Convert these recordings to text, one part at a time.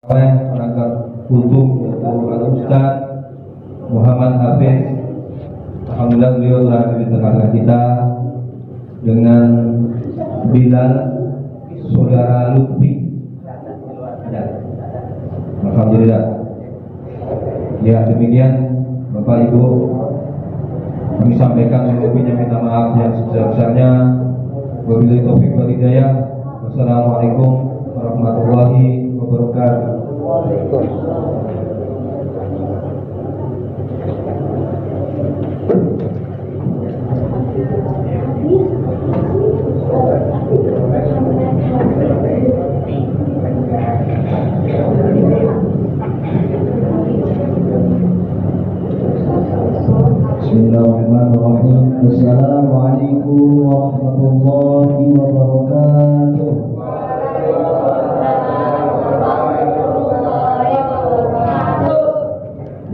oleh perangkat kultum yaitu Al-Ustaz Muhammad Hafiz. Alhamdulillah beliau telah hadir di tengah kita dengan Bilal saudara Lutfi. Alhamdulillah. Ya, demikian Bapak Ibu, kami sampaikan sebelumnya minta maaf yang sebesar-besarnya. Wabillahi taufiq wal hidayah. Wassalamualaikum warahmatullahi wabarakatuh. Bismillahirrahmanirrahim. Assalamualaikum warahmatullahi wabarakatuh.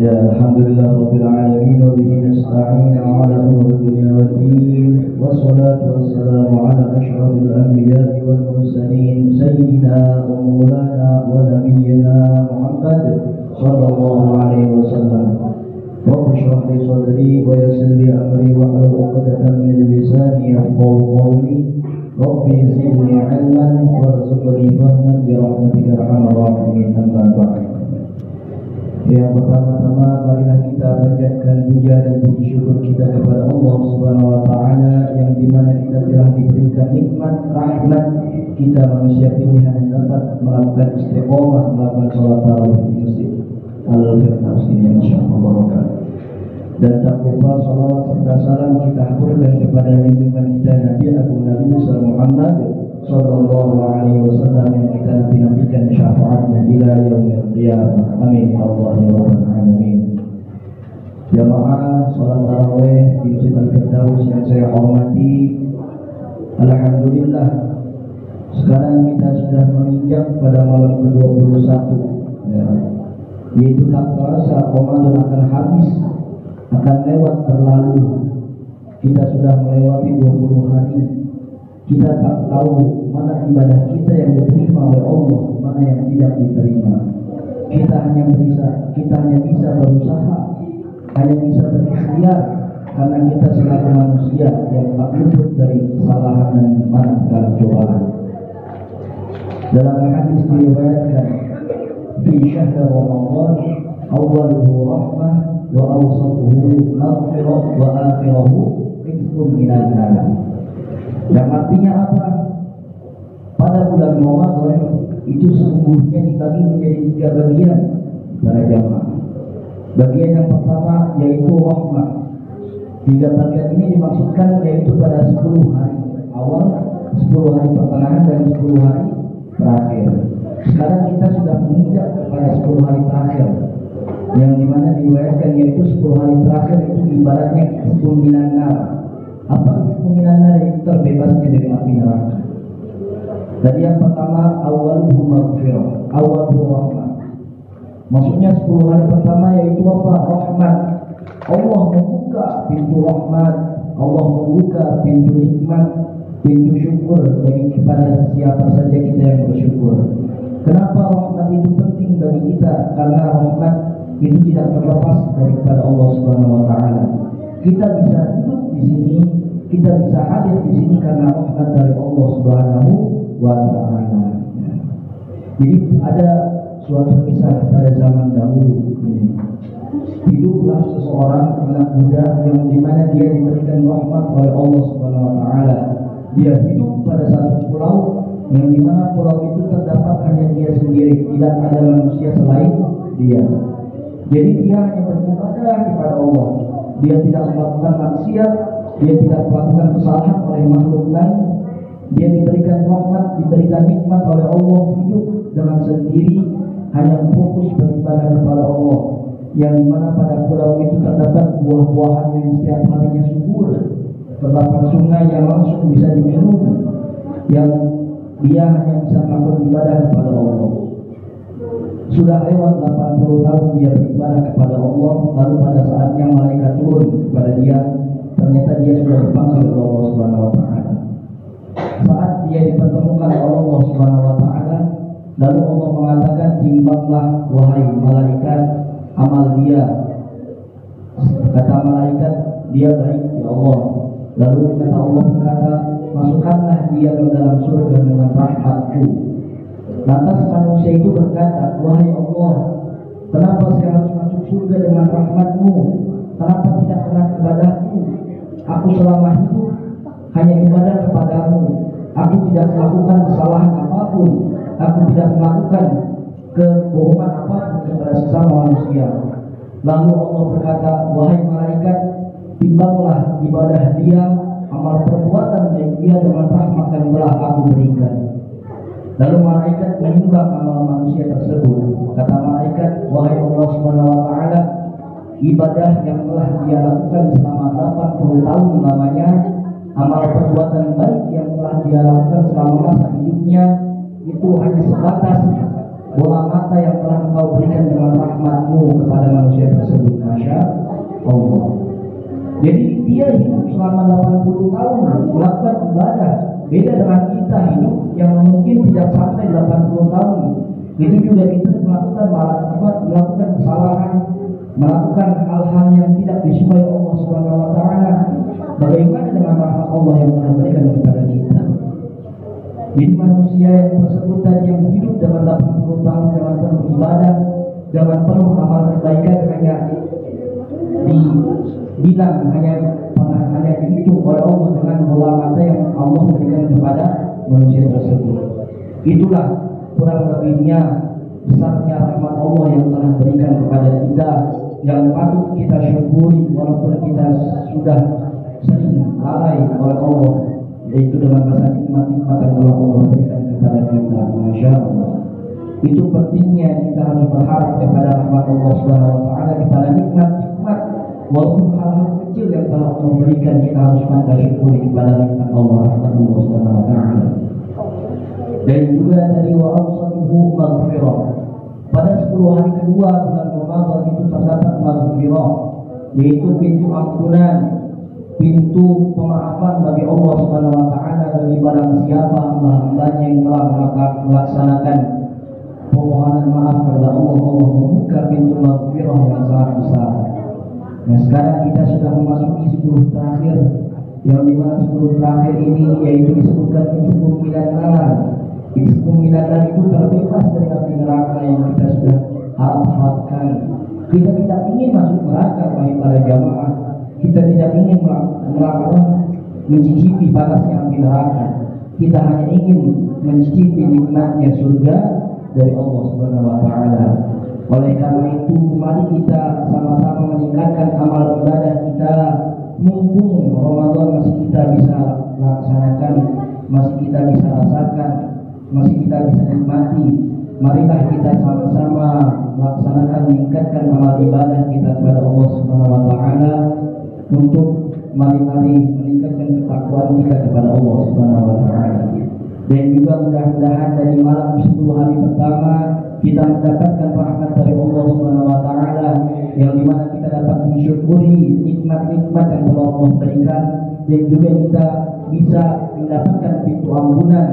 Ya alhamdulillah rabbil alamin wa bihi nasta'in ala umuri dunya waddin wassalatu wassalamu ala asyrafil anbiya'i wal mursalin sayyidina wa maulana wa nabiyyina Muhammad sallallahu alaihi wasallam. Rabbi shrah li sadri wa yassir li amri wahlul 'uqdatam min lisani yafqahu qawli. Rabbi zidni 'ilman warzuqni fahman bi rahmatika arhamar rahimin. Amma ba'd. Yang pertama-tama marilah kita panjatkan puja dan puji syukur kita kepada Allah Subhanahu wa taala yang dimana kita telah diberikan nikmat rahmat kita manusia pilihan yang dapat melakukan istiqomah melakukan salat tarawih di Masjid Al-Firdaus ini, masyaallah. Dan tak lupa salawat serta salam kita haturkan kepada junjungan kita Nabi Nabi Muhammad sallallahu alaihi wasallam yang kita nantikan syafaatnya ila yaumil qiyamah. Amin ya Allah ya rabbal alamin. Jamaah salat tarawih di Masjid Al-Firdaus yang saya hormati, alhamdulillah sekarang kita sudah menginjak pada malam ke-21 ya. Yaitu tak terasa Ramadan akan habis, akan lewat berlalu. Kita sudah melewati 20 hari. Kita tak tahu mana ibadah kita yang diterima oleh Allah, mana yang tidak diterima. Kita hanya bisa berusaha, hanya bisa berikhtiar, karena kita selaku manusia yang tak luput dari kesalahan dan manakala cobaan. Dalam hadis diriwayatkan, fi syahr Ramadan awwaluhu rahmah wa awsatuhu maghfirah wa akhiruhu rizqun minan nar. Yang artinya apa? Pada bulan Ramadan itu sesungguhnya dibagi menjadi 3 bagian para jamaah. Bagian yang pertama yaitu rahmah. 3 bagian ini dimaksudkan yaitu pada 10 hari awal, 10 hari pertengahan dan 10 hari terakhir. Sekarang kita sudah menginjak pada 10 hari terakhir, yang dimana diriwayatkan yaitu 10 hari terakhir itu ibaratnya minan nar. Apa minan nar? Itu terbebasnya dari api neraka. Jadi yang pertama awwaluhu maghfirah, awwaluhu rahmah. Maksudnya 10 hari pertama yaitu apa? Rahmat. Allah membuka pintu rahmat, Allah membuka pintu nikmat, pintu syukur bagi kepada siapa saja kita yang bersyukur. Kenapa rahmat itu penting bagi kita? Karena rahmat itu tidak terlepas daripada Allah Subhanahu wa taala. Kita bisa duduk di sini, kita bisa hadir di sini karena rahmat dari Allah Subhanahu wa taala. Jadi ada suatu kisah pada zaman dahulu. Hiduplah seseorang anak muda yang dimana dia diberikan rahmat oleh Allah Subhanahu wa taala. Dia hidup pada satu pulau yang dimana pulau itu terdapat hanya dia sendiri, tidak ada manusia selain dia. Jadi dia hanya beribadah kepada Allah. Dia tidak melakukan maksiat, dia tidak melakukan kesalahan oleh makhluk lain. Dia diberikan rahmat, diberikan nikmat oleh Allah, hidup dengan sendiri, hanya fokus beribadah kepada Allah. Yang dimana pada pulau itu terdapat buah-buahan yang setiap harinya subur, terdapat sungai yang langsung bisa diminum, yang dia hanya bisa melakukan ibadah kepada Allah. Sudah lewat 80 tahun dia beribadah kepada Allah, lalu pada saatnya malaikat turun kepada dia, ternyata dia sudah dipanggil oleh Allah Subhanahu wa taala. Saat dia dipertemukan oleh Allah Subhanahu wa taala, Lalu Allah mengatakan, timbanglah wahai malaikat amal dia. Kata malaikat, dia baik ya Allah. Lalu kata Allah berkata, masukkanlah dia ke dalam surga dengan rahmatku. Lantas manusia itu berkata, wahai Allah, kenapa saya harus masuk surga dengan rahmatmu? Kenapa tidak kena ibadahku? Aku selama hidup hanya ibadah kepadamu. Aku tidak melakukan kesalahan apapun. Aku tidak melakukan kebohongan apapun kepada sesama manusia. Lalu Allah berkata, wahai malaikat, timbanglah ibadah dia, amal perbuatan dan dia dengan rahmat yang telah aku berikan. Lalu malaikat menimbang amal manusia tersebut. Kata malaikat, wahai Allah Subhanahu wa taala, ibadah yang telah dia lakukan selama 80 tahun lamanya, amal perbuatan baik yang telah dia lakukan selama masa hidupnya, itu hanya sebatas bola mata yang telah engkau berikan dengan rahmatmu kepada manusia tersebut. Masya Allah. Jadi dia hidup selama 80 tahun melakukan ibadah. Beda dengan kita hidup yang mungkin tidak sampai 80 tahun. Itu juga kita melakukan kesalahan, melakukan hal-hal yang tidak disukai Allah Subhanahu wa taala. Bagaimana dengan rahmat Allah yang telah berikan kepada kita? Jadi manusia yang tersebut tadi yang hidup dengan 80 tahun dengan penuh ibadah, dengan penuh amal kebaikan, hanya dibilang hanya dihitung oleh Allah dengan bola mata yang Allah berikan kepada manusia tersebut. Itulah kurang lebihnya besarnya rahmat Allah yang telah berikan kepada kita, yang patut kita syukuri walaupun kita sudah sering lalai oleh Allah, yaitu dengan rasa nikmat-nikmat yang telah Allah berikan kepada kita. Masya Allah. Itu pentingnya kita harus berharap kepada rahmat Allah Subhanahu wa taala, kepada nikmat-nikmat walaupun hal-hal kecil yang telah Allah berikan, kita harus pandai syukuri kepada nikmat Allah Subhanahu wa taala. Dan juga dari wa awsatuhu maghfirah. Pada 10 hari kedua bulan Ramadan itu terdapat maghfirah, yaitu pintu ampunan, pintu pemaafan bagi Allah Subhanahu wa taala bagi barang siapa hamba-hambanya yang telah melaksanakan permohonan maaf kepada Allah. Allah membuka pintu maghfirah yang sangat besar. Nah, sekarang kita sudah memasuki 10 terakhir, yang dimana 10 terakhir ini yaitu disebutkan Hizbun minan nar. Hizbun minan nar itu terbebas dari api neraka yang kita sudah harapkan. Kita tidak ingin masuk neraka, wahai para jamaah. Kita tidak ingin melakukan mencicipi panasnya api neraka. Kita hanya ingin mencicipi nikmatnya surga dari Allah Subhanahu wa taala. Oleh karena itu, mari kita sama-sama meningkatkan amal ibadah kita. Mumpung Ramadan masih kita bisa laksanakan, masih kita bisa rasakan, masih kita bisa nikmati. Marilah kita sama-sama laksanakan, meningkatkan amal ibadah kita kepada Allah Subhanahu wa taala, untuk mari-mari meningkatkan ketakwaan kita kepada Allah Subhanahu wa taala. Dan juga mudah-mudahan dari malam 10 hari pertama kita mendapatkan rahmat dari Allah Subhanahu wa taala, yang dimana kita dapat mensyukuri nikmat-nikmat yang telah Allah berikan, dan juga kita bisa mendapatkan pintu ampunan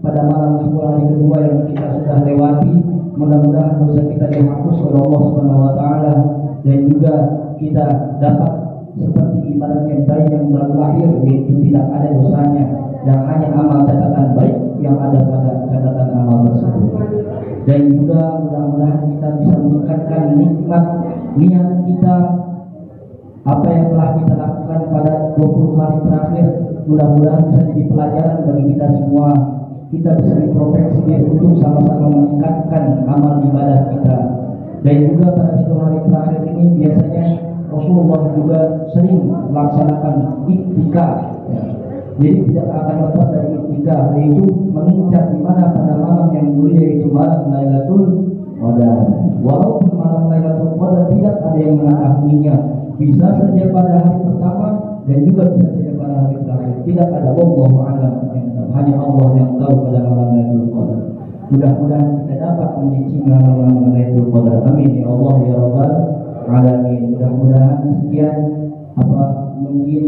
pada malam 10 hari kedua yang kita sudah lewati. Mudah-mudahan dosa kita dihapus oleh Allah Subhanahu wa taala, dan juga kita dapat seperti ibarat yang bayi yang baru lahir, yaitu tidak ada dosanya dan hanya amal catatan baik yang ada pada catatan amal tersebut. Dan juga mudah-mudahan kita bisa meningkatkan nikmat niat kita, apa yang telah kita lakukan pada 20 hari terakhir, mudah-mudahan bisa jadi pelajaran bagi kita semua. Kita bisa introspeksi untuk sama-sama meningkatkan amal ibadah kita. Dan juga pada 10 hari terakhir ini biasanya Rasulullah juga sering melaksanakan iktikaf, ya. Jadi tidak akan lepas dari iktikaf, yaitu mengincar di mana pada malam yang mulia, yaitu malam Lailatul Qadar. Walaupun malam Lailatul Qadar tidak ada yang mengetahuinya, bisa saja pada hari pertama dan juga bisa saja pada hari terakhir. Tidak ada, wallahu a'lam, hanya Allah yang tahu pada malam Lailatul Qadar. Mudah-mudahan kita dapat mencicipi malam Lailatul Qadar. Amin ya Allah ya Rabbal alamin. Mudah-mudahan sekian mungkin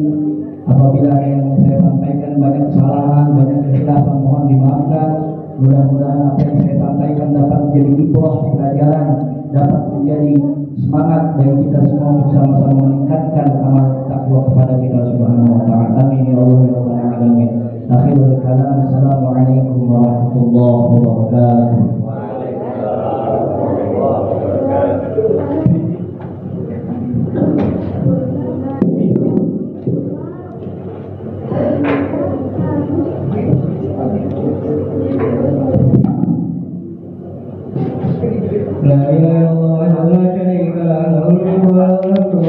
apabila yang saya sampaikan banyak kesalahan, banyak kekhilafan, mohon dimaafkan. Mudah-mudahan apa yang saya sampaikan dapat menjadi ibrah pelajaran, dapat menjadi semangat bagi kita semua untuk sama-sama meningkatkan amal takwa kepada kita Subhanahu wa taala. Amin ya Allah ya rabbal alamin. Akhirul kalam, assalamualaikum warahmatullahi wabarakatuh. La ilaha illallah wa la syarika lahu al-mulku wa lahu al-hamdu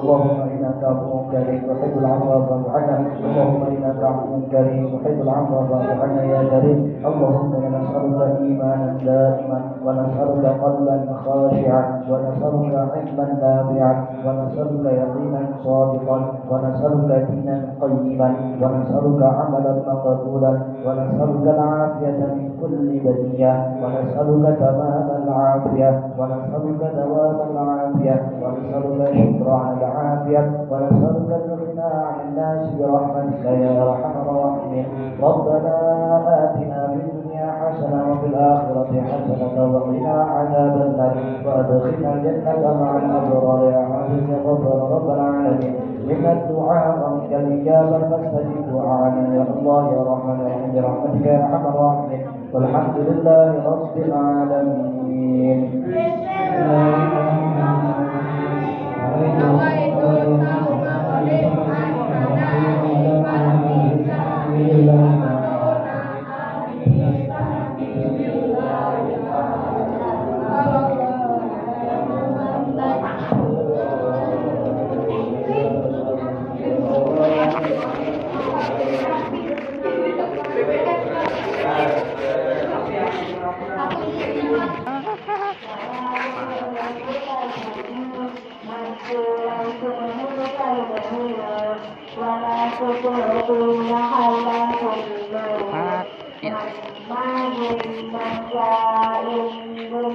اللهم إنك عفو كريم تحب العفو فاعف عنا. اللهم إنك عفو كريم تحب العفو فاعف عنا يا كريم. اللهم إنا نسألك إيمانا دائما، ونسألك قلبا خاشعا، ونسألك علما نافعا، ونسألك يقينا صادقا، ونسألك دينا قيما، ونسألك عملا مقبولا، ونسألك العافية من كل بلية، ونسألك تمام العافية، ونسألك دوام العافية، ونسألك شكر على العافية، ونسألك الغنى عن الناس برحمتك يا أرحم الراحمين. ربنا آتنا في الدنيا حسنة وفي الآخرة حسنة وقنا عذاب النار، وأدخلنا الجنة مع الأبرار يا عزيز يا غفور رب العالمين. إن الدعاء ومنك الإجابة فاستجب دعاءنا يا الله يا رحمن الرحيم برحمتك يا أرحم الراحمين. والحمد لله رب العالمين. Terima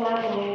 kasih.